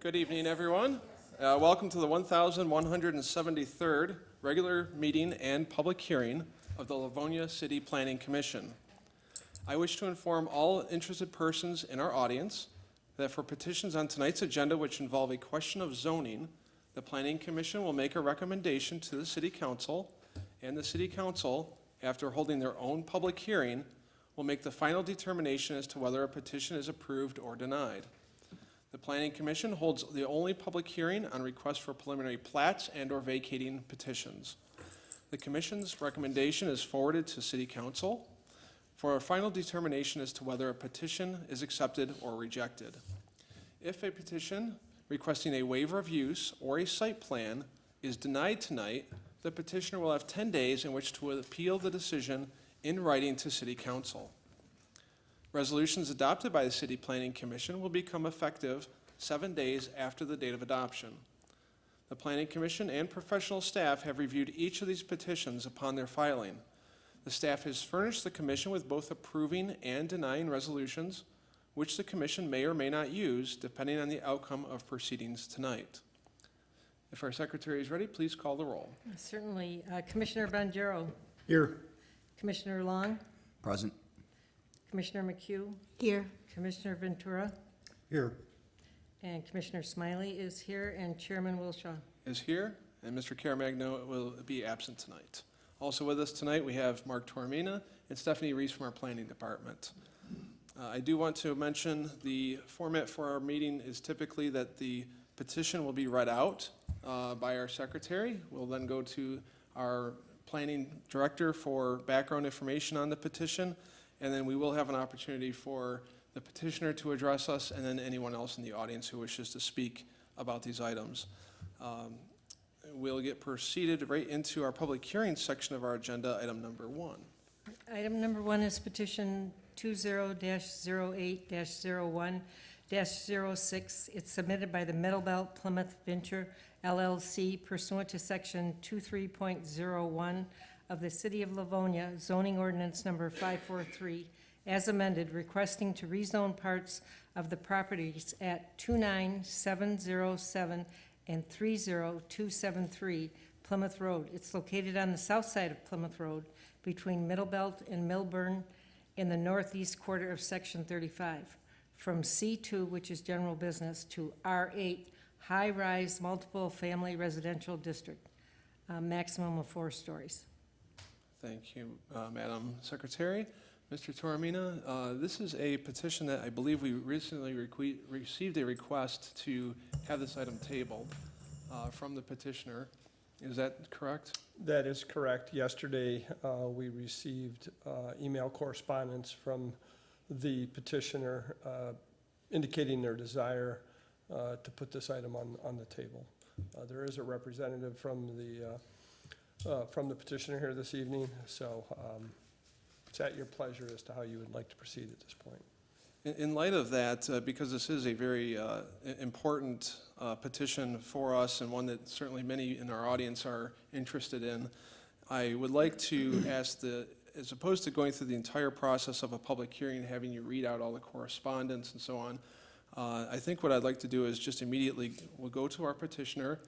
Good evening, everyone. Welcome to the 1173rd regular meeting and public hearing of the Livonia City Planning Commission. I wish to inform all interested persons in our audience that for petitions on tonight's agenda which involve a question of zoning, the Planning Commission will make a recommendation to the City Council, and the City Council, after holding their own public hearing, will make the final determination as to whether a petition is approved or denied. The Planning Commission holds the only public hearing on requests for preliminary plats and or vacating petitions. The Commission's recommendation is forwarded to City Council for a final determination as to whether a petition is accepted or rejected. If a petition requesting a waiver of use or a site plan is denied tonight, the petitioner will have 10 days in which to appeal the decision in writing to City Council. Resolutions adopted by the City Planning Commission will become effective 7 days after the date of adoption. The Planning Commission and professional staff have reviewed each of these petitions upon their filing. The staff has furnished the Commission with both approving and denying resolutions, which the Commission may or may not use, depending on the outcome of proceedings tonight. If our Secretary is ready, please call the roll. Certainly. Commissioner Bonjero. Here. Commissioner Long. Present. Commissioner McHugh. Here. Commissioner Ventura. Here. And Commissioner Smiley is here, and Chairman Wilshaw. Is here, and Mr. Caramagno will be absent tonight. Also with us tonight, we have Mark Tormina and Stephanie Reese from our Planning Department. I do want to mention the format for our meeting is typically that the petition will be read out by our Secretary. We'll then go to our Planning Director for background information on the petition, and then we will have an opportunity for the petitioner to address us and then anyone else in the audience who wishes to speak about these items. We'll get proceeded right into our public hearing section of our agenda, item number 1. Item number 1 is petition 20-08-01-06. It's submitted by the Middlebelt Plymouth Venture LLC pursuant to section 23.01 of the City of Livonia zoning ordinance number 543 as amended, requesting to rezone parts of the properties at 29707 and 30273 Plymouth Road. It's located on the south side of Plymouth Road between Middlebelt and Milburn in the northeast quarter of section 35, from C2, which is general business, to R8, high-rise multiple family residential district, maximum of 4 stories. Thank you, Madam Secretary. Mr. Tormina, this is a petition that I believe we recently received a request to have this item tabled from the petitioner. Is that correct? That is correct. Yesterday, we received email correspondence from the petitioner indicating their desire to put this item on the table. There is a representative from the petitioner here this evening, so it's at your pleasure as to how you would like to proceed at this point. In light of that, because this is a very important petition for us and one that certainly many in our audience are interested in, I would like to ask as opposed to going through the entire process of a public hearing, having you read out all the correspondence and so on, I think what I'd like to do is just immediately, we'll go to our petitioner.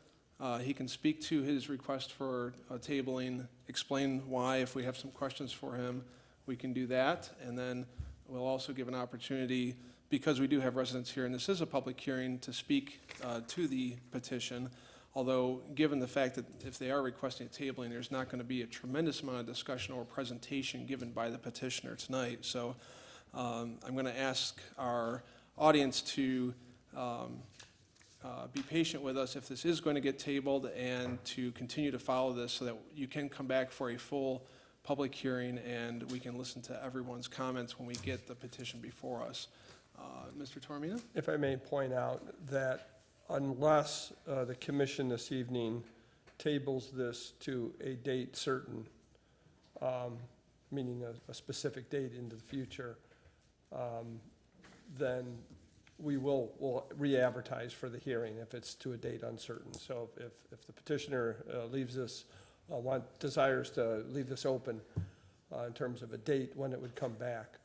He can speak to his request for tabling, explain why. If we have some questions for him, we can do that, and then we'll also give an opportunity, because we do have residents here, and this is a public hearing, to speak to the petition, although given the fact that if they are requesting a tabling, there's not going to be a tremendous amount of discussion or presentation given by the petitioner tonight. So I'm going to ask our audience to be patient with us if this is going to get tabled, and to continue to follow this so that you can come back for a full public hearing and we can listen to everyone's comments when we get the petition before us. Mr. Tormina? If I may point out that unless the commission this evening tables this to a date certain, meaning a specific date into the future, then we'll re-advertise for the hearing if it's to a date uncertain. So if the petitioner leaves this, desires to leave this open in terms of a date when it would come back,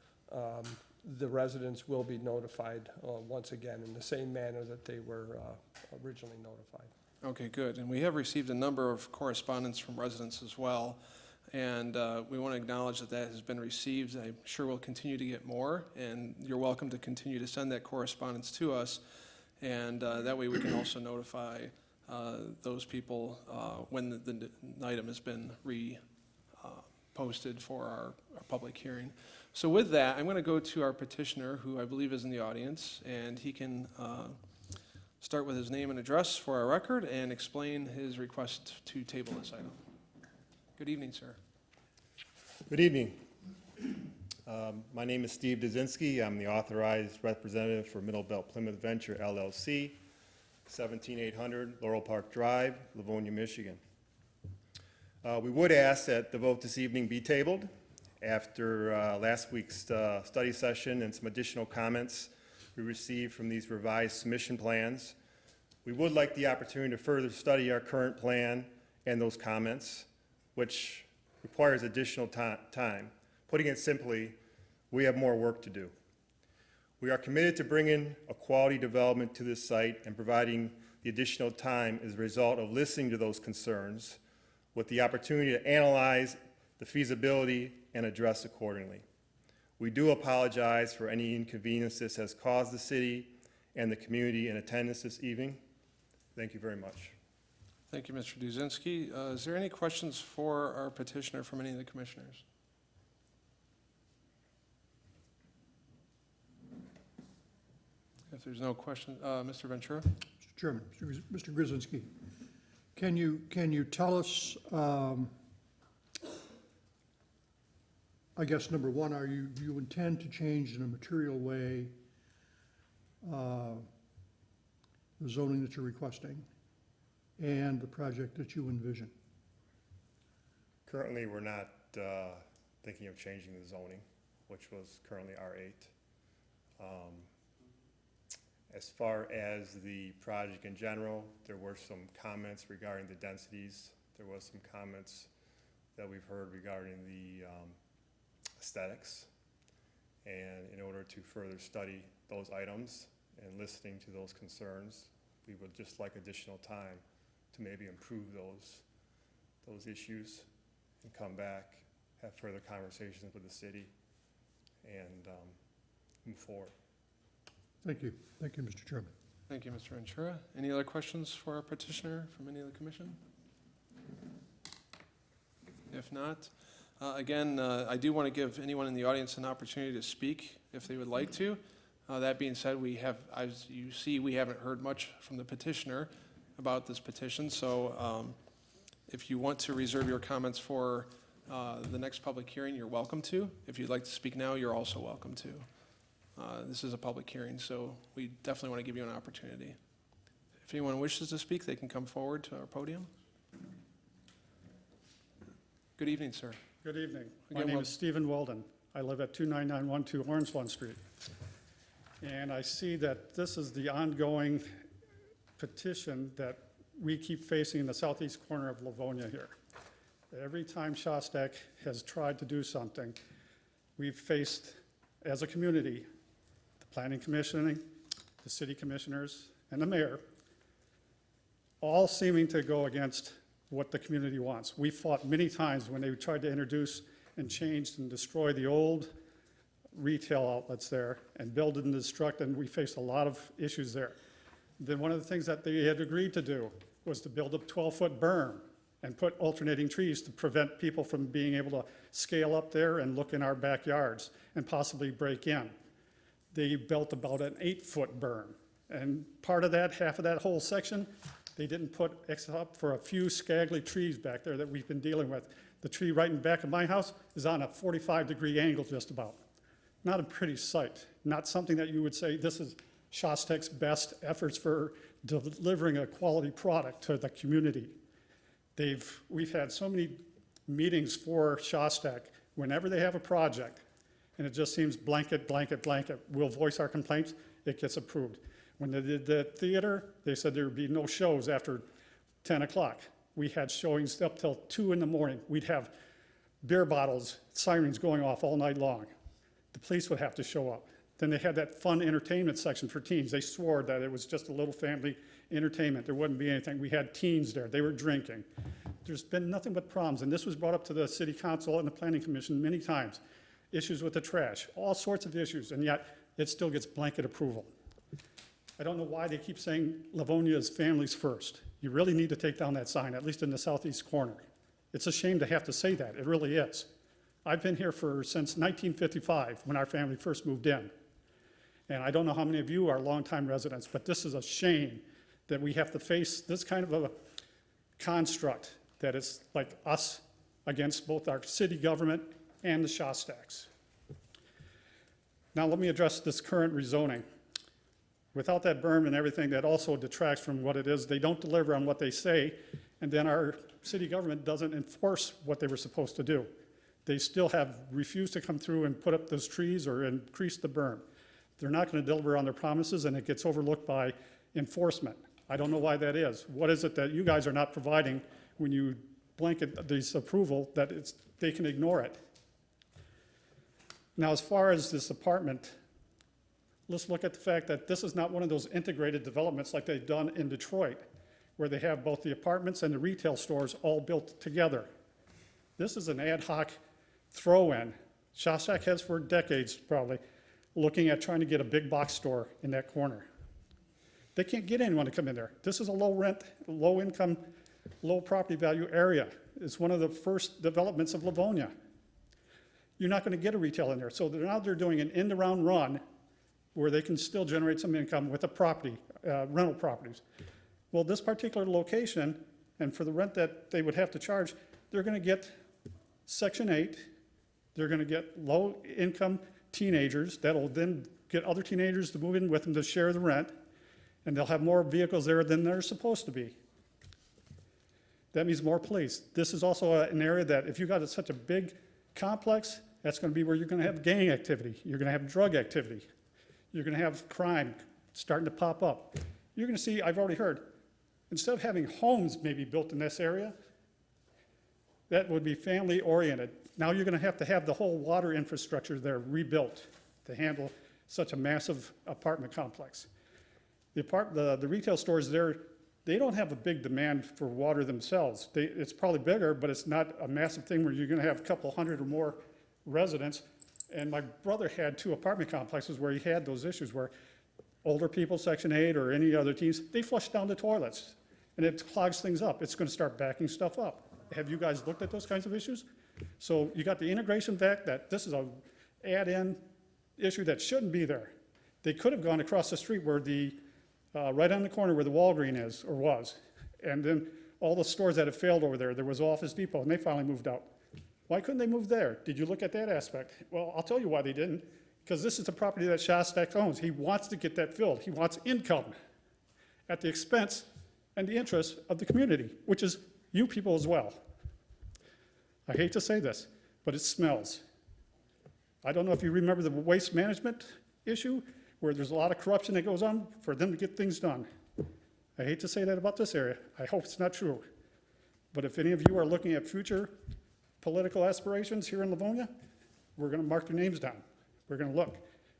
the residents will be notified once again in the same manner that they were originally notified. Okay, good. And we have received a number of correspondence from residents as well. And we want to acknowledge that that has been received. I'm sure we'll continue to get more, and you're welcome to continue to send that correspondence to us. And that way we can also notify those people when the item has been posted for our public hearing. So with that, I'm going to go to our petitioner, who I believe is in the audience, and he can start with his name and address for our record and explain his request to table this item. Good evening, sir. Good evening. My name is Steve Diezinski. I'm the authorized representative for Middle Belt Plymouth Venture LLC, 17800 Laurel Park Drive, Livonia, Michigan. We would ask that the vote this evening be tabled after last week's study session and some additional comments we received from these revised submission plans. We would like the opportunity to further study our current plan and those comments, which requires additional time. Putting it simply, we have more work to do. We are committed to bringing a quality development to this site, and providing the additional time is a result of listening to those concerns with the opportunity to analyze the feasibility and address accordingly. We do apologize for any inconvenience this has caused the city and the community in attendance this evening. Thank you very much. Thank you, Mr. Diezinski. Is there any questions for our petitioner from any of the commissioners? If there's no question, Mr. Ventura? Mr. Chairman, Mr. Griswick, can you tell us, I guess, number one, do you intend to change in a material way the zoning that you're requesting and the project that you envision? Currently, we're not thinking of changing the zoning, which was currently R8. As far as the project in general, there were some comments regarding the densities. There was some comments that we've heard regarding the aesthetics. And in order to further study those items and listening to those concerns, we would just like additional time to maybe improve those issues and come back, have further conversations with the city, and move forward. Thank you. Thank you, Mr. Chairman. Thank you, Mr. Ventura. Any other questions for our petitioner from any of the commission? If not, again, I do want to give anyone in the audience an opportunity to speak if they would like to. That being said, we have, as you see, we haven't heard much from the petitioner about this petition, so if you want to reserve your comments for the next public hearing, you're welcome to. If you'd like to speak now, you're also welcome to. This is a public hearing, so we definitely want to give you an opportunity. If anyone wishes to speak, they can come forward to our podium. Good evening, sir. Good evening. My Again, name is Stephen Weldon. I live at 29912 Orange Street. And I see that this is the ongoing petition that we keep facing in the southeast corner of Livonia here. Every time Shostak has tried to do something, we've faced, as a community, the planning commission, the city commissioners, and the mayor, all seeming to go against what the community wants. We fought many times when they tried to introduce and change and destroy the old retail outlets there and build and destruct, and we faced a lot of issues there. Then one of the things that they had agreed to do was to build a 12-foot berm and put alternating trees to prevent people from being able to scale up there and look in our backyards and possibly break in. They built about an 8-foot berm, and part of that, half of that whole section, they didn't put except for a few scraggly trees back there that we've been dealing with. The tree right in back of my house is on a 45-degree angle just about. Not a pretty sight, not something that you would say this is Shostak's best efforts for delivering a quality product to the community. We've had so many meetings for Shostak. Whenever they have a project, and it just seems blanket, blanket, blanket, we'll voice our complaints, it gets approved. When they did the theater, they said there would be no shows after 10 o'clock. We had showings up till 2 in the morning. We'd have beer bottles, sirens going off all night long. The police would have to show up. Then they had that fun entertainment section for teens. They swore that it was just a little family entertainment. There wouldn't be anything. We had teens there. They were drinking. There's been nothing but problems, and this was brought up to the city council and the planning commission many times. Issues with the trash, all sorts of issues, and yet it still gets blanket approval. I don't know why they keep saying Livonia is families first. You really need to take down that sign, at least in the southeast corner. It's a shame to have to say that. It really is. I've been here since 1955, when our family first moved in. And I don't know how many of you are longtime residents, but this is a shame that we have to face this kind of a construct that is like us against both our city government and the Shostaks. Now let me address this current rezoning. Without that berm and everything, that also detracts from what it is. They don't deliver on what they say, and then our city government doesn't enforce what they were supposed to do. They still have refused to come through and put up those trees or increase the berm. They're not going to deliver on their promises, and it gets overlooked by enforcement. I don't know why that is. What is it that you guys are not providing when you blanket this approval that they can ignore it? Now, as far as this apartment, let's look at the fact that this is not one of those integrated developments like they've done in Detroit, where they have both the apartments and the retail stores all built together. This is an ad hoc throw-in. Shostak has for decades, probably, looking at trying to get a big box store in that corner. They can't get anyone to come in there. This is a low rent, low income, low property value area. It's one of the first developments of Livonia. You're not going to get a retail in there. So now they're doing an end-around run where they can still generate some income with the property, rental properties. Well, this particular location, and for the rent that they would have to charge, they're going to get Section 8. They're going to get low-income teenagers that'll then get other teenagers to move in with them to share the rent, and they'll have more vehicles there than they're supposed to be. That means more police. This is also an area that if you got such a big complex, that's going to be where you're going to have gang activity. You're going to have drug activity. You're going to have crime starting to pop up. You're going to see, I've already heard, instead of having homes maybe built in this area, that would be family oriented. Now you're going to have the whole water infrastructure there rebuilt to handle such a massive apartment complex. The retail stores there, they don't have a big demand for water themselves. It's probably bigger, but it's not a massive thing where you're going to have a couple hundred or more residents. And my brother had 2 apartment complexes where he had those issues where older people, Section 8 or any other teens, they flush down the toilets and it clogs things up. It's going to start backing stuff up. Have you guys looked at those kinds of issues? So you got the integration fact that this is a add-in issue that shouldn't be there. They could have gone across the street where right on the corner where the Walgreens is or was, and then all the stores that have failed over there. There was Office Depot, and they finally moved out. Why couldn't they move there? Did you look at that aspect? Well, I'll tell you why they didn't, because this is the property that Shostak owns. He wants to get that filled. He wants income at the expense and the interest of the community, which is you people as well. I hate to say this, but it smells. I don't know if you remember the waste management issue, where there's a lot of corruption that goes on for them to get things done. I hate to say that about this area. I hope it's not true. But if any of you are looking at future political aspirations here in Livonia, we're going to mark your names down. We're going to look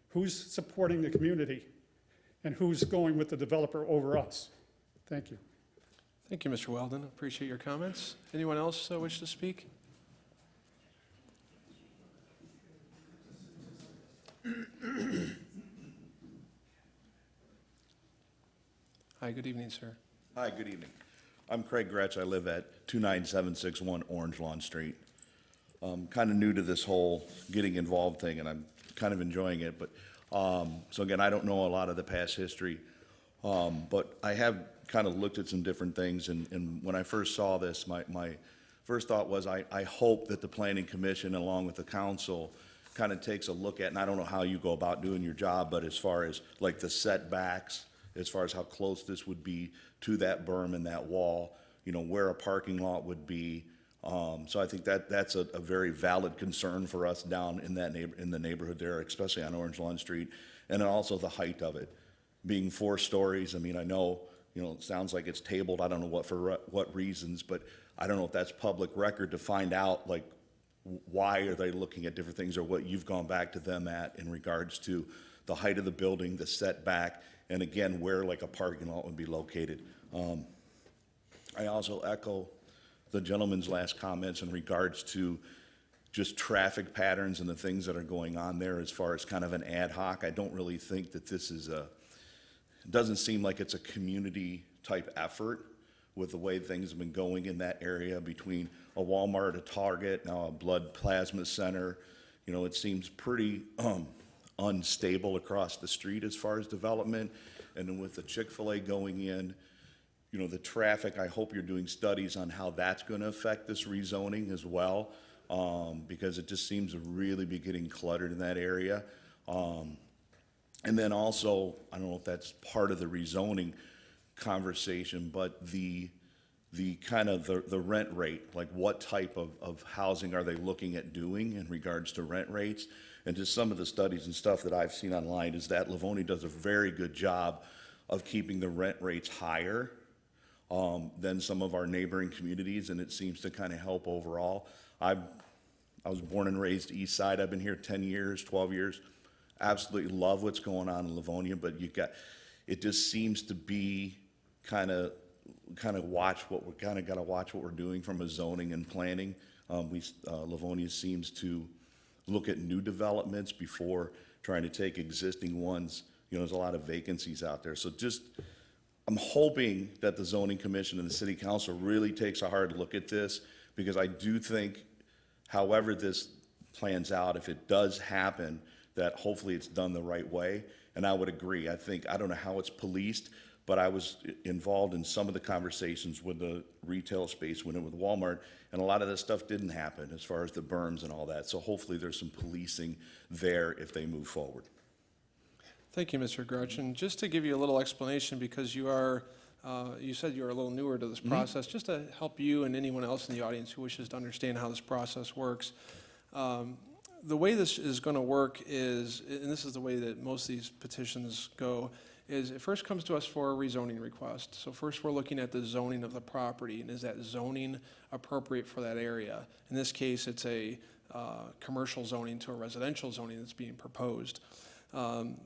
who's supporting the community and who's going with the developer over us. Thank you. Thank you, Mr. Weldon. Appreciate your comments. Anyone else wish to speak? Hi, good evening, sir. Hi, good evening. I'm Craig Gretch. I live at 29761 Orange Lawn Street. Kind of new to this whole getting involved thing, and I'm kind of enjoying it. But so again, I don't know a lot of the past history, but I have kind of looked at some different things. And when I first saw this, my first thought was I hope that the Planning Commission, along with the council, kind of takes a look at, and I don't know how you go about doing your job, but as far as like the setbacks, as far as how close this would be to that berm and that wall, you know, where a parking lot would be. So I think that's a very valid concern for us down in the neighborhood there, especially on Orange Lawn Street, and then also the height of it being 4 stories. I mean, I know, you know, it sounds like it's tabled. I don't know what reasons, but I don't know if that's public record to find out, like, why are they looking at different things, or what you've gone back to them at in regards to the height of the building, the setback, and again, where like a parking lot would be located. I also echo the gentleman's last comments in regards to just traffic patterns and the things that are going on there as far as kind of an ad hoc. I don't really think that this is it doesn't seem like it's a community type effort with the way things have been going in that area between a Walmart, a Target, now a blood plasma center. You know, it seems pretty unstable across the street as far as development. And then with the Chick-fil-A going in, you know, the traffic, I hope you're doing studies on how that's going to affect this rezoning as well, because it just seems to really be getting cluttered in that area. And then also, I don't know if that's part of the rezoning conversation, but the kind of the rent rate, like what type of housing are they looking at doing in regards to rent rates? And just some of the studies and stuff that I've seen online is that Livonia does a very good job of keeping the rent rates higher than some of our neighboring communities, and it seems to kind of help overall. I was born and raised East Side. I've been here 10 years, 12 years. Absolutely love what's going on in Livonia, but it just seems to be kind of watch what we're kind of got to watch what we're doing from a zoning and planning. Livonia seems to look at new developments before trying to take existing ones. You know, there's a lot of vacancies out there. So I'm hoping that the zoning commission and the city council really takes a hard look at this, because I do think, however this plans out, if it does happen, that hopefully it's done the right way. And I would agree. I don't know how it's policed, but I was involved in some of the conversations with the retail space when it was Walmart, and a lot of this stuff didn't happen as far as the berms and all that. So hopefully there's some policing there if they move forward. Thank you, Mr. Gretch. And just to give you a little explanation, because you said you're a little newer to this process, just to help you and anyone else in the audience who wishes to understand how this process works. The way this is going to work is, and this is the way that most of these petitions go, is it first comes to us for a rezoning request. So first we're looking at the zoning of the property, and is that zoning appropriate for that area? In this case, it's a commercial zoning to a residential zoning that's being proposed.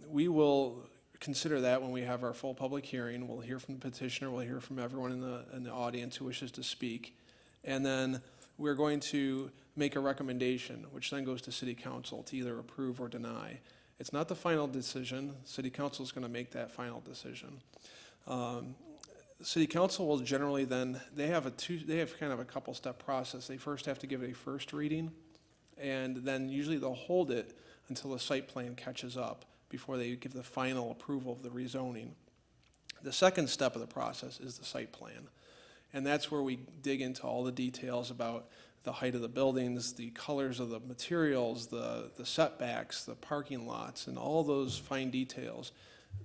We will consider that when we have our full public hearing. We'll hear from the petitioner, we'll hear from everyone in the audience who wishes to speak. And then we're going to make a recommendation, which then goes to City Council to either approve or deny. It's not the final decision. City Council is going to make that final decision. City Council will generally then, they have kind of a couple-step process. They first have to give it a first reading, and then usually they'll hold it until the site plan catches up before they give the final approval of the rezoning. The second step of the process is the site plan, and that's where we dig into all the details about the height of the buildings, the colors of the materials, the setbacks, the parking lots, and all those fine details.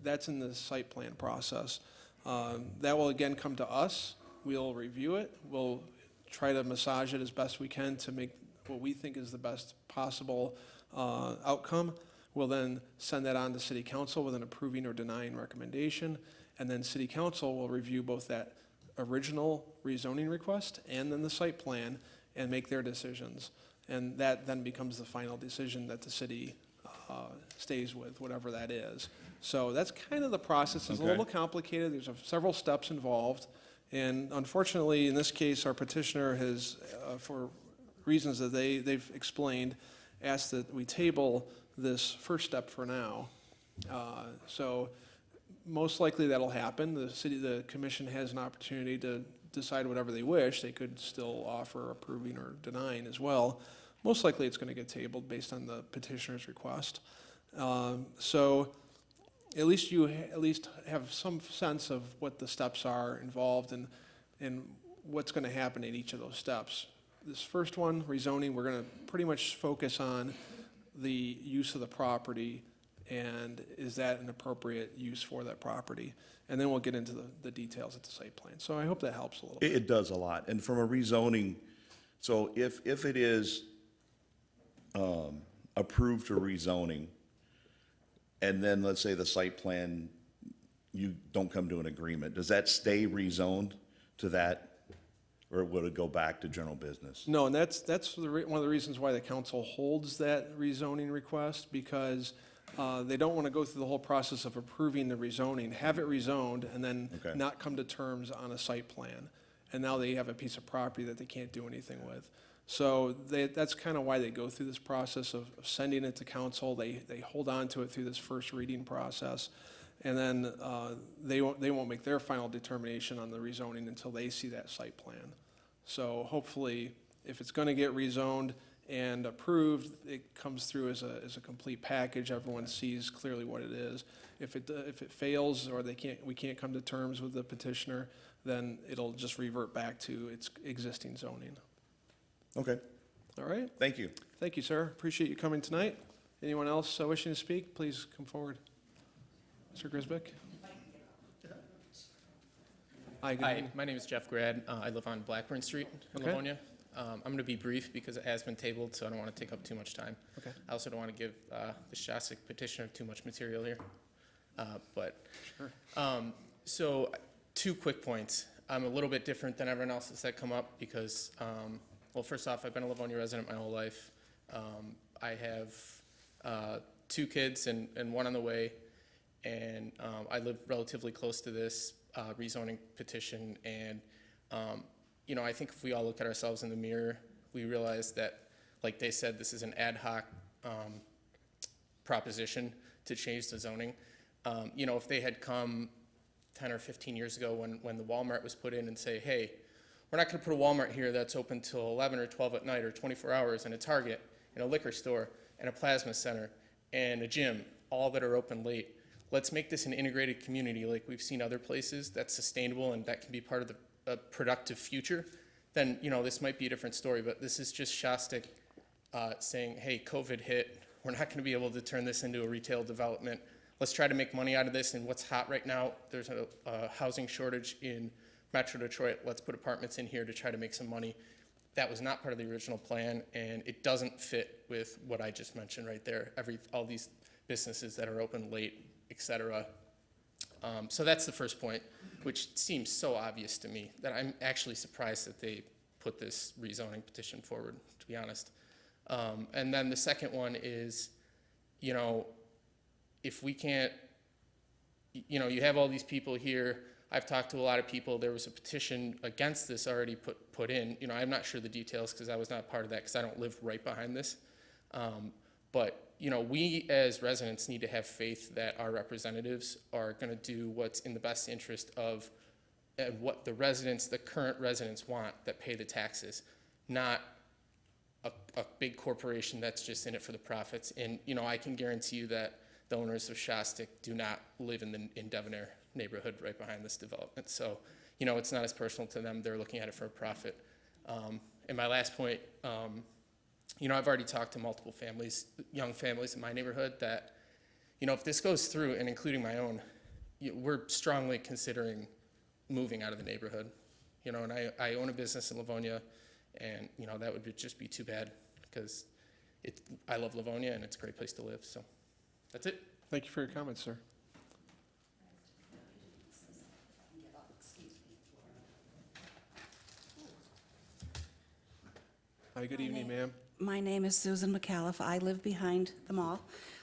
That's in the site plan process. That will again come to us. We'll review it. We'll try to massage it as best we can to make what we think is the best possible outcome. We'll then send that on to City Council with an approving or denying recommendation, and then City Council will review both that original rezoning request and then the site plan and make their decisions. And that then becomes the final decision that the city stays with, whatever that is. So that's kind of the process. It's a little complicated. There's several steps involved. And unfortunately, in this case, our petitioner has, for reasons that they've explained, asked that we table this first step for now. So most likely that'll happen. The commission has an opportunity to decide whatever they wish. They could still offer approving or denying as well. Most likely it's going to get tabled based on the petitioner's request. So at least you have some sense of what the steps are involved and what's going to happen in each of those steps. This first one, rezoning, we're going to pretty much focus on the use of the property and is that an appropriate use for that property? And then we'll get into the details of the site plan. So I hope that helps a little bit. It does a lot. And from a rezoning, so if it is approved for rezoning, and then let's say the site plan, you don't come to an agreement, does that stay rezoned to that, or would it go back to general business? No, and that's one of the reasons why the council holds that rezoning request, because they don't want to go through the whole process of approving the rezoning, have it rezoned, and then Okay. not come to terms on a site plan. And now they have a piece of property that they can't do anything with. So that's kind of why they go through this process of sending it to council. They hold on to it through this first reading process. And then they won't make their final determination on the rezoning until they see that site plan. So hopefully, if it's going to get rezoned and approved, it comes through as a complete package. Everyone sees clearly what it is. If it fails or we can't come to terms with the petitioner, then it'll just revert back to its existing zoning. Okay, All right? thank you. Thank you, sir. Appreciate you coming tonight. Anyone else wishing to speak, please come forward. Mr. Griswick? Hi, good Hi, evening. my name is Jeff Grad. I live on Blackburn Street in Okay. Livonia. I'm going to be brief because it has been tabled, so I don't want to take up too much time. Okay. I also don't want to give the Shastic petitioner too much material here. Sure. So 2 quick points. I'm a little bit different than everyone else that's had come up because, well, first off, I've been a Livonia resident my whole life. I have 2 kids and 1 on the way, and I live relatively close to this rezoning petition. And, you know, I think if we all look at ourselves in the mirror, we realize that, like they said, this is an ad hoc proposition to change the zoning. You know, if they had come 10 or 15 years ago when the Walmart was put in and say, hey, we're not going to put a Walmart here that's open till 11 or 12 at night or 24 hours, and a Target and a liquor store and a plasma center and a gym, all that are open late. Let's make this an integrated community like we've seen other places that's sustainable and that can be part of the productive future. Then, you know, this might be a different story, but this is just Shastic saying, hey, COVID hit. We're not going to be able to turn this into a retail development. Let's try to make money out of this. And what's hot right now, there's a housing shortage in Metro Detroit. Let's put apartments in here to try to make some money. That was not part of the original plan, and it doesn't fit with what I just mentioned right there. All these businesses that are open late, et cetera. So that's the first point, which seems so obvious to me that I'm actually surprised that they put this rezoning petition forward, to be honest. And then the second one is, you know, if we can't, you know, you have all these people here. I've talked to a lot of people. There was a petition against this already put in. You know, I'm not sure the details because I was not part of that because I don't live right behind this. But, you know, we as residents need to have faith that our representatives are going to do what's in the best interest of what the residents, the current residents want that pay the taxes, not a big corporation that's just in it for the profits. And, you know, I can guarantee you that the owners of Shastic do not live in Devonair neighborhood right behind this development. So, you know, it's not as personal to them. They're looking at it for a profit. And my last point, you know, I've already talked to multiple families, young families in my neighborhood that, you know, if this goes through, and including my own, we're strongly considering moving out of the neighborhood. You know, and I own a business in Livonia, and, you know, that would just be too bad because I love Livonia and it's a great place to live. So that's it. Thank you for your comments, sir. Hi, good evening, ma'am. My name is Susan McAllister. I live behind the mall.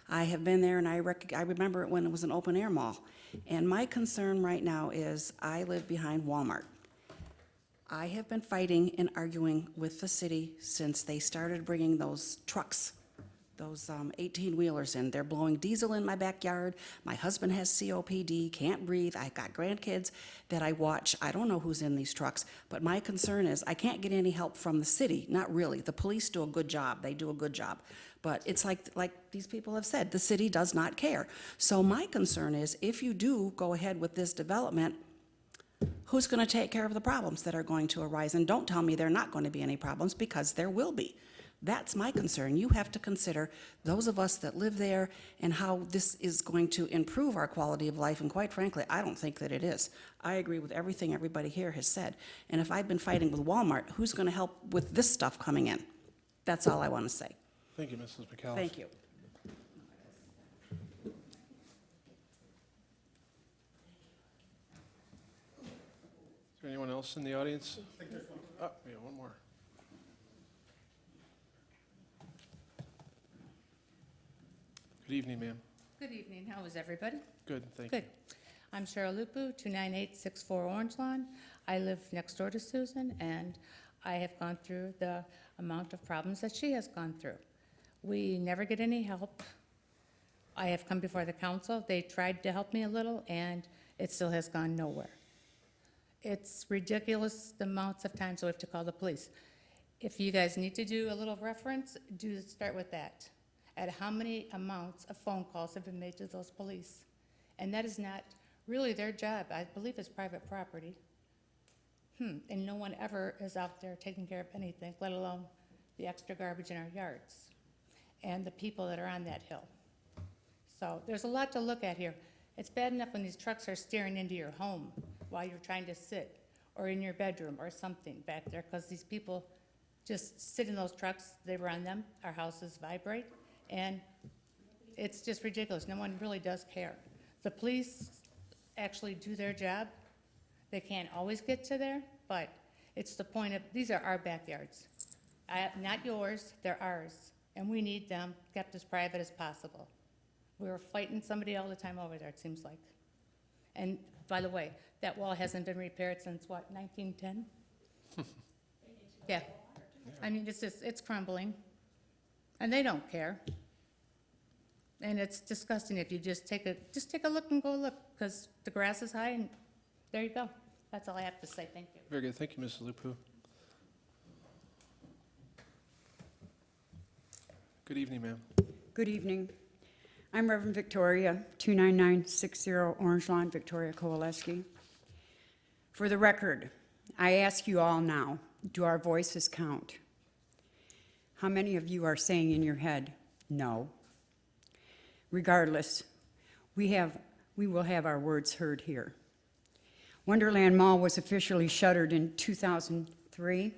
I have been there, and I remember it when it was an open-air mall. And my concern right now is I live behind Walmart. I have been fighting and arguing with the city since they started bringing those trucks, those 18-wheelers in. They're blowing diesel in my backyard. My husband has COPD, can't breathe. I've got grandkids that I watch. I don't know who's in these trucks, but my concern is I can't get any help from the city. Not really. The police do a good job. They do a good job. But it's like these people have said, the city does not care. So my concern is if you do go ahead with this development, who's going to take care of the problems that are going to arise? And don't tell me there are not going to be any problems, because there will be. That's my concern. You have to consider those of us that live there and how this is going to improve our quality of life. And quite frankly, I don't think that it is. I agree with everything everybody here has said. And if I've been fighting with Walmart, who's going to help with this stuff coming in? That's all I want to say. Thank you, Mrs. McAllister. Thank you. Is there anyone else in the audience? I think there's one. Oh, yeah, one more. Good evening, ma'am. Good evening. How is everybody? Good, thank you. Good. I'm Cheryl Lupu, 29864 Orange Lawn. I live next door to Susan, and I have gone through the amount of problems that she has gone through. We never get any help. I have come before the council. They tried to help me a little, and it still has gone nowhere. It's ridiculous the amounts of times we have to call the police. If you guys need to do a little reference, do start with that. At how many amounts of phone calls have been made to those police? And that is not really their job. I believe it's private property. And no one ever is out there taking care of anything, let alone the extra garbage in our yards and the people that are on that hill. So there's a lot to look at here. It's bad enough when these trucks are staring into your home while you're trying to sit, or in your bedroom or something back there, because these people just sit in those trucks, they run them, our houses vibrate, and it's just ridiculous. No one really does care. The police actually do their job. They can't always get to there, but it's the point of, these are our backyards. Not yours, they're ours, and we need them kept as private as possible. We're fighting somebody all the time over there, it seems like. And by the way, that wall hasn't been repaired since what, 1910? Yeah. I mean, it's crumbling, and they don't care. And it's disgusting if you just take a look and go look, because the grass is high, and there you go. That's all I have to say. Thank you. Very good, thank you, Mrs. Lupu. Good evening, ma'am. Good evening. I'm Reverend Victoria, 29960 Orange Lawn, Victoria, Kowalski. For the record, I ask you all now, do our voices count? How many of you are saying in your head, no? Regardless, we will have our words heard here. Wonderland Mall was officially shuttered in 2003.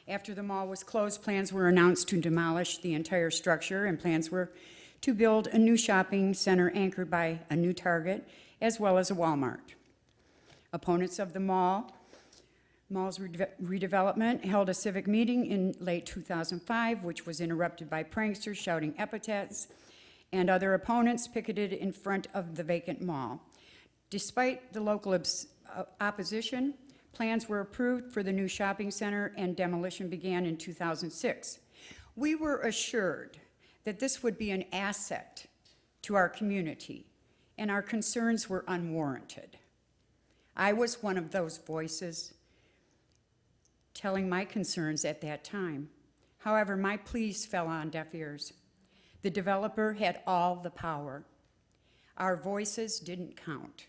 After the mall was closed, plans were announced to demolish the entire structure, and plans were to build a new shopping center anchored by a new Target, as well as a Walmart. Opponents of the mall's redevelopment held a civic meeting in late 2005, which was interrupted by pranksters shouting epithets, and other opponents picketed in front of the vacant mall. Despite the local opposition, plans were approved for the new shopping center, and demolition began in 2006. We were assured that this would be an asset to our community, and our concerns were unwarranted. I was one of those voices telling my concerns at that time. However, my pleas fell on deaf ears. The developer had all the power. Our voices didn't count.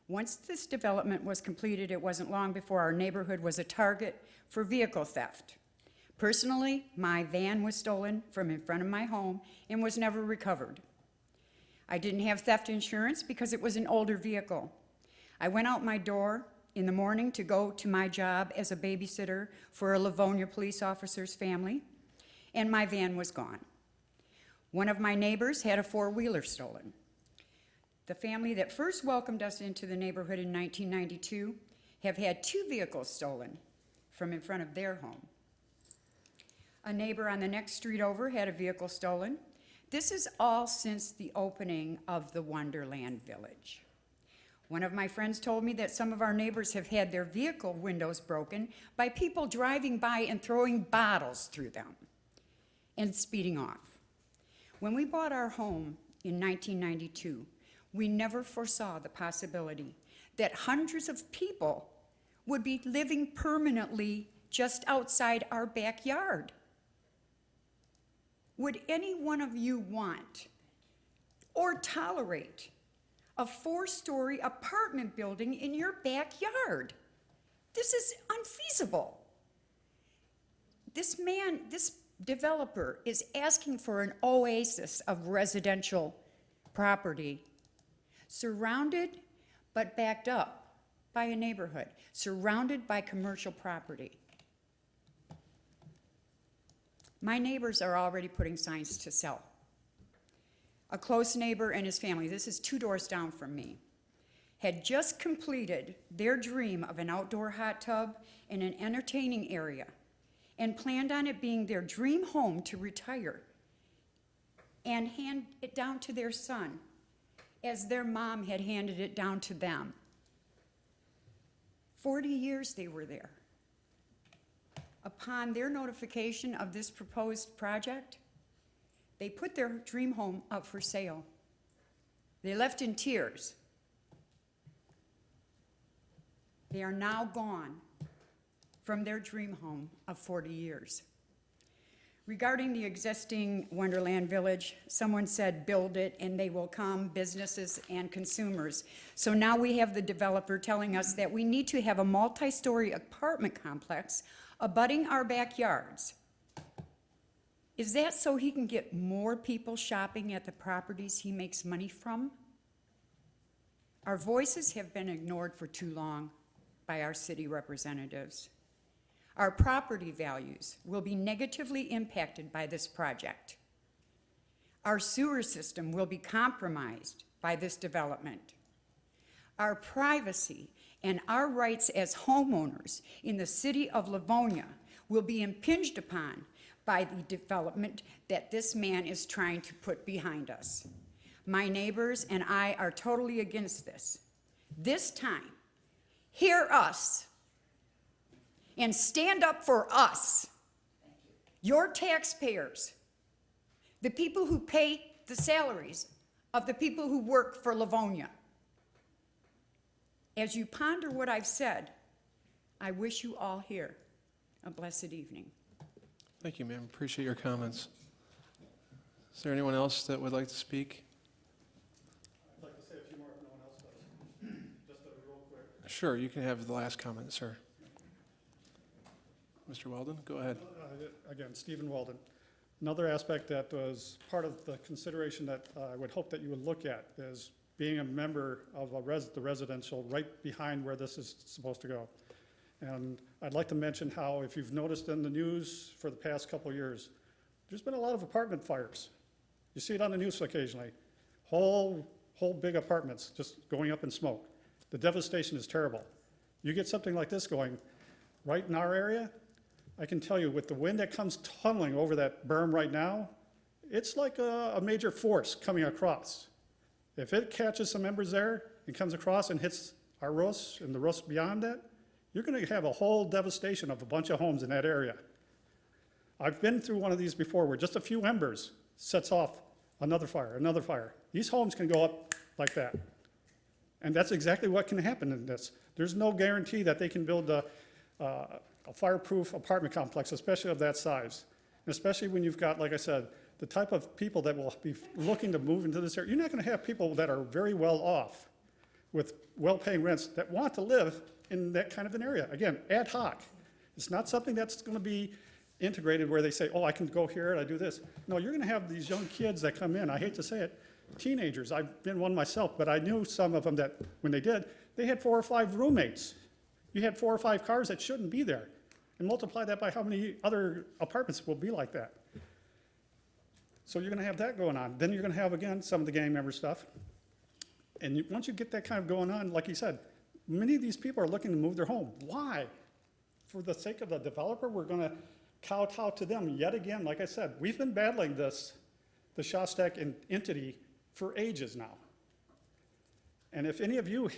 Once this development was completed, it wasn't long before our neighborhood was a target for vehicle theft. Personally, my van was stolen from in front of my home and was never recovered. I didn't have theft insurance because it was an older vehicle. I went out my door in the morning to go to my job as a babysitter for a Livonia police officer's family, and my van was gone. One of my neighbors had a four-wheeler stolen. The family that first welcomed us into the neighborhood in 1992 have had two vehicles stolen from in front of their home. A neighbor on the next street over had a vehicle stolen. This is all since the opening of the Wonderland Village. One of my friends told me that some of our neighbors have had their vehicle windows broken by people driving by and throwing bottles through them and speeding off. When we bought our home in 1992, we never foresaw the possibility that hundreds of people would be living permanently just outside our backyard. Would any one of you want or tolerate a 4-story apartment building in your backyard? This is unfeasible. This developer is asking for an oasis of residential property, surrounded but backed up by a neighborhood, surrounded by commercial property. My neighbors are already putting signs to sell. A close neighbor and his family, this is 2 doors down from me, had just completed their dream of an outdoor hot tub and an entertaining area, and planned on it being their dream home to retire and hand it down to their son, as their mom had handed it down to them. 40 years they were there. Upon their notification of this proposed project, they put their dream home up for sale. They left in tears. They are now gone from their dream home of 40 years. Regarding the existing Wonderland Village, someone said build it and they will come, businesses and consumers. So now we have the developer telling us that we need to have a multi-story apartment complex abutting our backyards. Is that so he can get more people shopping at the properties he makes money from? Our voices have been ignored for too long by our city representatives. Our property values will be negatively impacted by this project. Our sewer system will be compromised by this development. Our privacy and our rights as homeowners in the city of Livonia will be impinged upon by the development that this man is trying to put behind us. My neighbors and I are totally against this. This time, hear us and stand up for us, your taxpayers, the people who pay the salaries of the people who work for Livonia. As you ponder what I've said, I wish you all here a blessed evening. Thank you, ma'am. Appreciate your comments. Is there anyone else that would like to speak? I'd like to say a few more if no one else does. Just a real quick. Sure, you can have the last comment, sir. Mr. Weldon, go ahead. Again, Stephen Weldon. Another aspect that was part of the consideration that I would hope that you would look at is being a member of the residential right behind where this is supposed to go. And I'd like to mention how, if you've noticed in the news for the past couple of years, there's been a lot of apartment fires. You see it on the news occasionally. Whole big apartments just going up in smoke. The devastation is terrible. You get something like this going right in our area, I can tell you, with the wind that comes tunneling over that berm right now, it's like a major force coming across. If it catches some embers there and comes across and hits our roofs and the roofs beyond that, you're going to have a whole devastation of a bunch of homes in that area. I've been through one of these before where just a few embers sets off another fire, another fire. These homes can go up like that. And that's exactly what can happen in this. There's no guarantee that they can build a fireproof apartment complex, especially of that size. And especially when you've got, like I said, the type of people that will be looking to move into this area. You're not going to have people that are very well off with well-paying rents that want to live in that kind of an area. Again, ad hoc. It's not something that's going to be integrated where they say, oh, I can go here and I do this. No, you're going to have these young kids that come in. I hate to say it, teenagers. I've been one myself, but I knew some of them that when they did, they had 4 or 5 roommates. You had 4 or 5 cars that shouldn't be there. And multiply that by how many other apartments will be like that. So you're going to have that going on. Then you're going to have, again, some of the gang member stuff. And once you get that kind of going on, like you said, many of these people are looking to move their home. Why? For the sake of the developer, we're going to kowtow to them yet again. Like I said, we've been battling this, the Shostak entity, for ages now. And if any of you,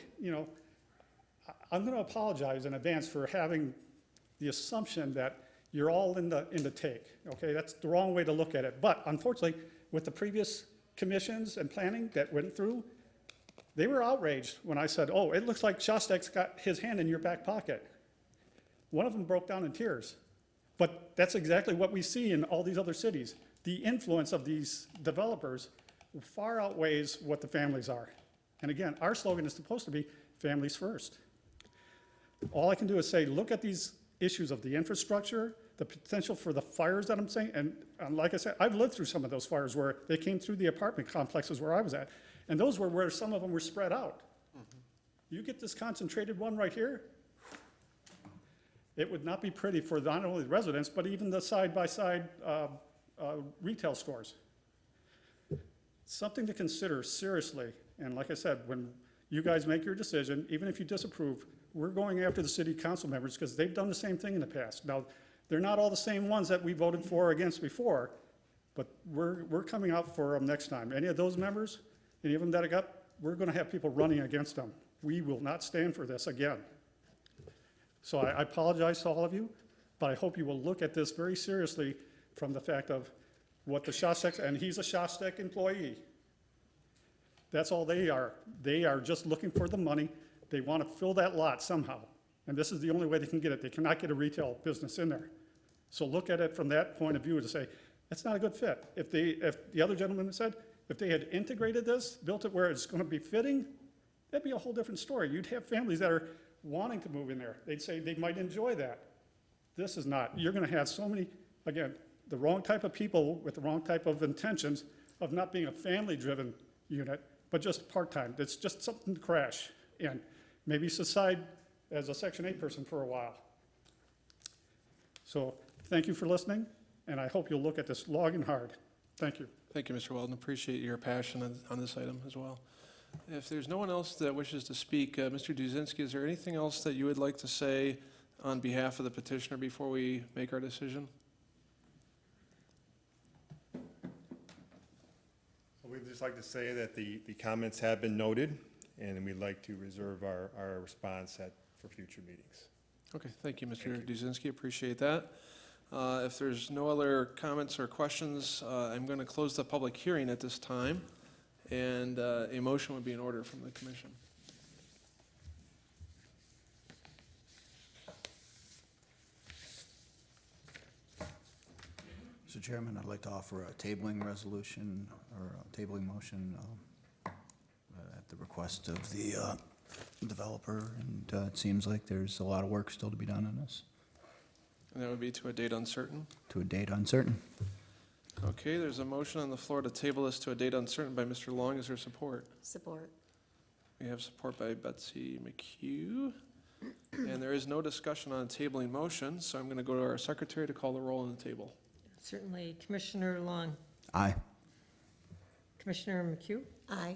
I'm going to apologize in advance for having the assumption that you're all in the take, okay? That's the wrong way to look at it. But unfortunately, with the previous commissions and planning that went through, they were outraged when I said, oh, it looks like Shostak's got his hand in your back pocket. One of them broke down in tears. But that's exactly what we see in all these other cities. The influence of these developers far outweighs what the families are. And again, our slogan is supposed to be families first. All I can do is say, look at these issues of the infrastructure, the potential for the fires that I'm saying, and like I said, I've lived through some of those fires where they came through the apartment complexes where I was at, and those were where some of them were spread out. You get this concentrated one right here, it would not be pretty for not only the residents, but even the side-by-side retail stores. Something to consider seriously, and like I said, when you guys make your decision, even if you disapprove, we're going after the city council members because they've done the same thing in the past. Now, they're not all the same ones that we voted for or against before, but we're coming out for them next time. Any of those members, any of them that I got, we're gonna have people running against them. We will not stand for this again. So I apologize to all of you, but I hope you will look at this very seriously from the fact of what the Shostak, and he's a Shostak employee. That's all they are. They are just looking for the money. They want to fill that lot somehow. And this is the only way they can get it. They cannot get a retail business in there. So look at it from that point of view to say, that's not a good fit. If the other gentleman said, if they had integrated this, built it where it's going to be fitting, that'd be a whole different story. You'd have families that are wanting to move in there. They'd say they might enjoy that. This is not. You're going to have so many, again, the wrong type of people with the wrong type of intentions of not being a family-driven unit, but just part-time. It's just something to crash in. Maybe subside as a Section 8 person for a while. So thank you for listening, and I hope you'll look at this long and hard. Thank you. Thank you, Mr. Weldon. Appreciate your passion on this item as well. If there's no one else that wishes to speak, Mr. Diezinski, is there anything else that you would like to say on behalf of the petitioner before we make our decision? We'd just like to say that the comments have been noted, and we'd like to reserve our response for future meetings. Okay, thank you, Mr. Diezinski. Appreciate that. If there's no other comments or questions, I'm going to close the public hearing at this time, and a motion would be in order from the commission. Mr. Chairman, I'd like to offer a tabling resolution or a tabling motion at the request of the developer, and it seems like there's a lot of work still to be done on this. And that would be to a date uncertain. To a date uncertain. Okay, there's a motion on the floor to table this to a date uncertain by Mr. Long. Is there support? Support. We have support by Betsy McHugh. And there is no discussion on a tabling motion, so I'm going to go to our secretary to call the roll on the table. Certainly. Commissioner Long. Aye. Commissioner McHugh. Aye.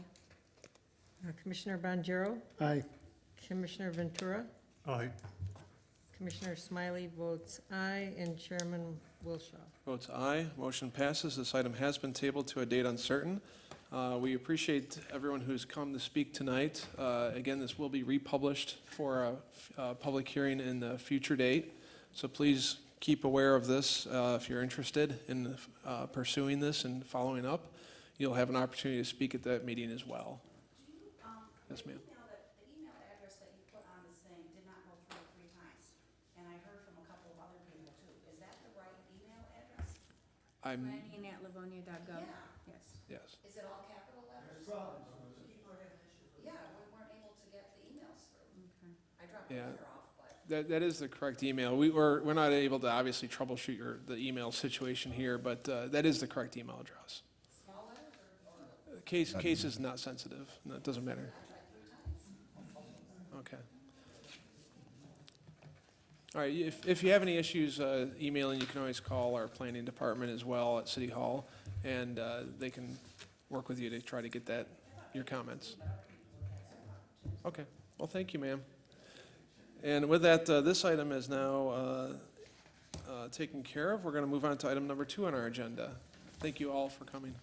Commissioner Bonjero. Aye. Commissioner Ventura. Aye. Commissioner Smiley votes aye, and Chairman Wilshaw. Votes aye. Motion passes. This item has been tabled to a date uncertain. We appreciate everyone who's come to speak tonight. Again, this will be republished for a public hearing in a future date. So please keep aware of this. If you're interested in pursuing this and following up, you'll have an opportunity to speak at that meeting as well. Yes, ma'am. The email address that you put on this thing did not go through 3 times, and I heard from a couple of other people too. Is that the right email address? I'm, Planning@livonia.gov. Yeah. Yes. yes. Is it all capital letters? Yeah, we weren't able to get the emails through. I dropped the Yeah. letter off, but. That is the correct email. We're not able to obviously troubleshoot the email situation here, but that is the correct email address. Small letters or? Case is not sensitive. No, it doesn't matter. Okay. All right, if you have any issues emailing, you can always call our planning department as well at City Hall, and they can work with you to try to get your comments. Okay, well, thank you, ma'am. And with that, this item is now taken care of. We're going to move on to item number 2 on our agenda. Thank you all for coming.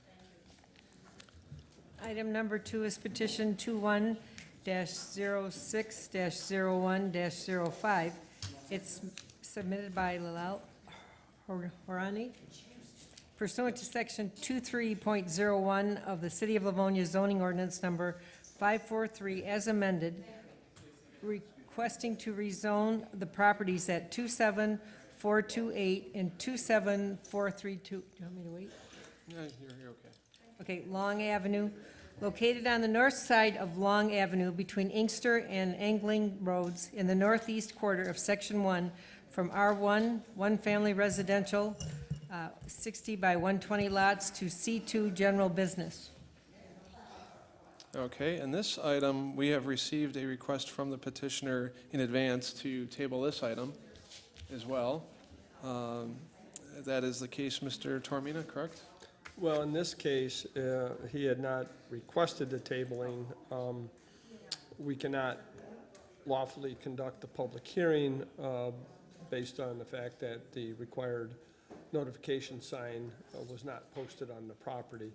Item number 2 is petition 21-06-01-05. It's submitted by Lalal Horani pursuant to section 23.01 of the City of Livonia zoning ordinance number 543 as amended, requesting to rezone the properties at 27428 and 27432. Do you want me to wait? Yeah, you're okay. Okay, Long Avenue, located on the north side of Long Avenue between Inkster and Angling Roads in the northeast quarter of Section 1 from R1, one-family residential, 60 by 120 lots, to C2 general business. Okay, and this item, we have received a request from the petitioner in advance to table this item as well. That is the case, Mr. Tormina, correct? Well, in this case, he had not requested the tabling. We cannot lawfully conduct the public hearing based on the fact that the required notification sign was not posted on the property.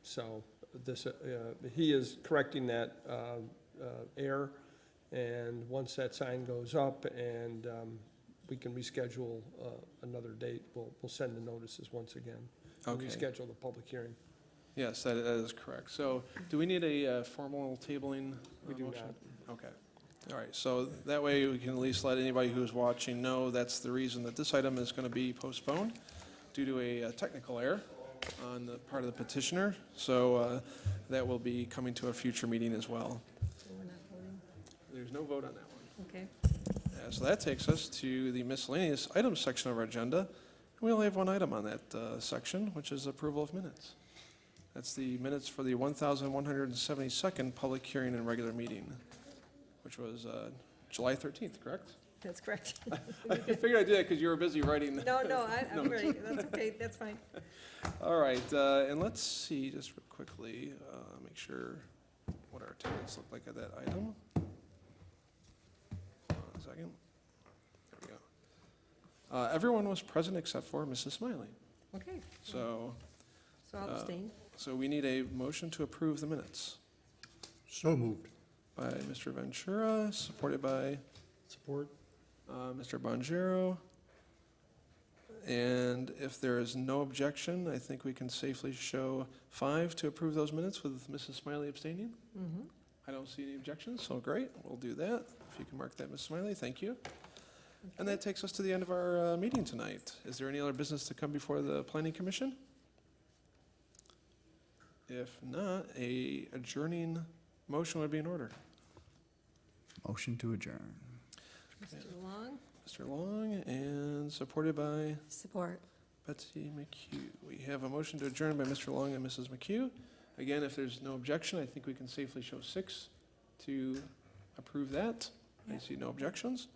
So this, he is correcting that error, and once that sign goes up and we can reschedule another date, we'll send the notices once again. And Okay. reschedule the public hearing. Yes, that is correct. So do we need a formal tabling We do motion? not. Okay. All right, so that way we can at least let anybody who's watching know that's the reason that this item is going to be postponed due to a technical error on the part of the petitioner. So that will be coming to a future meeting as well. So we're not voting? There's no vote on that one. Okay. So that takes us to the miscellaneous items section of our agenda. We only have one item on that section, which is approval of minutes. That's the minutes for the 1,172nd public hearing and regular meeting, which was July 13th, correct? That's correct. I figured I'd do that because you were busy writing. No, I'm ready. That's okay, that's fine. All right, and let's see, just real quickly, make sure what our attendance looked like at that item. Hold on a second. There we go. Everyone was present except for Mrs. Smiley. Okay, So so I'll abstain. we need a motion to approve the minutes So moved. by Mr. Ventura, supported by Support. Mr. Bonjero. And if there is no objection, I think we can safely show 5 to approve those minutes with Mrs. Smiley abstaining. Mhm. I don't see any objections, so great, we'll do that. If you can mark that, Ms. Smiley, thank you. And that takes us to the end of our meeting tonight. Is there any other business to come before the Planning Commission? If not, a adjourning motion would be in order. Motion to adjourn. Mr. Long? Mr. Long, and supported by Support. Betsy McHugh. We have a motion to adjourn by Mr. Long and Mrs. McHugh. Again, if there's no objection, I think we can safely show 6 to approve that. I see no objections.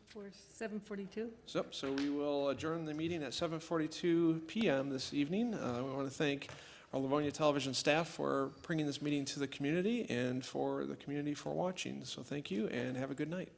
For 7:42? So we will adjourn the meeting at 7:42 PM this evening. We want to thank our Livonia television staff for bringing this meeting to the community and for the community for watching. So thank you and have a good night.